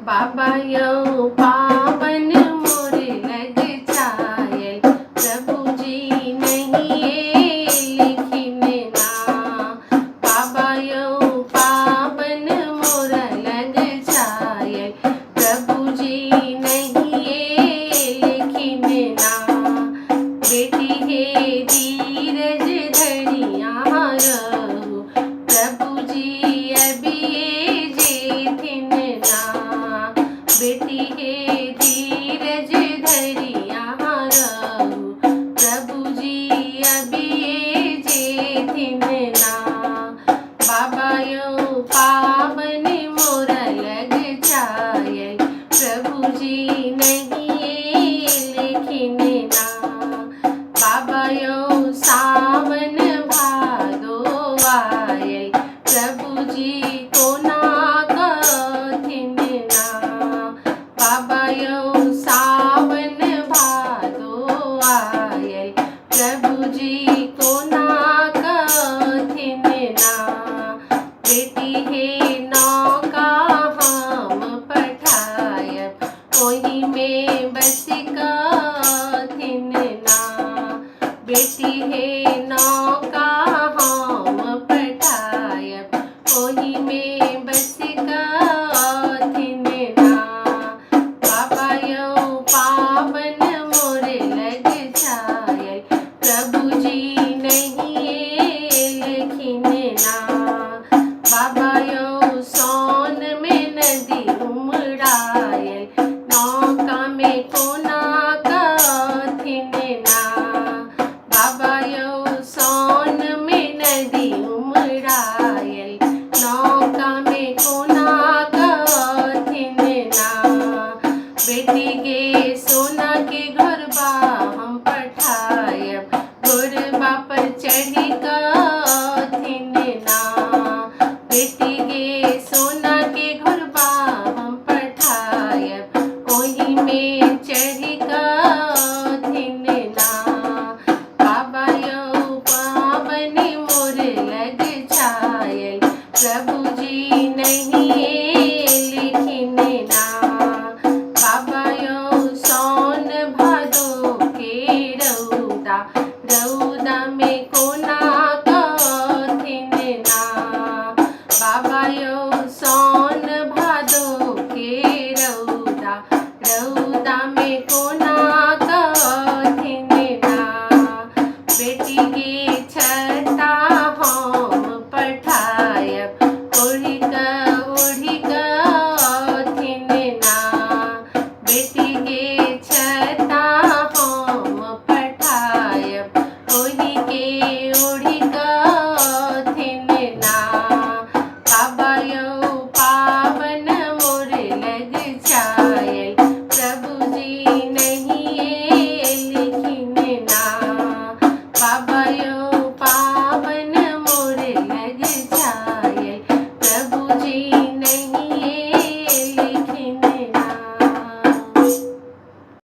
बाबा यौ पावन मोर लग जायल, प्रभु जी नहीं ये लिखिन ना। बाबा यौ पावन मोर लग जायल, प्रभु जी नहीं ये लिखिन ना। बेटी हे धीरज धरिया रहो, प्रभु जी अभी ये जेठिन ना। बेटी हे धीरज धरिया रहो, प्रभु जी अभी ये जेठिन ना। बाबा यौ पावन मोर लग जायल, प्रभु जी नहीं ये लिखिन ना। बाबा यौ सावन भादो आयल, प्रभु जी को ना कथिन ना। बाबा यौ सावन भादो आयल, प्रभु जी को ना कथिन ना। बेटी हे नौका हम पठायब, ओही में बस कथिन ना। बेटी हे नौका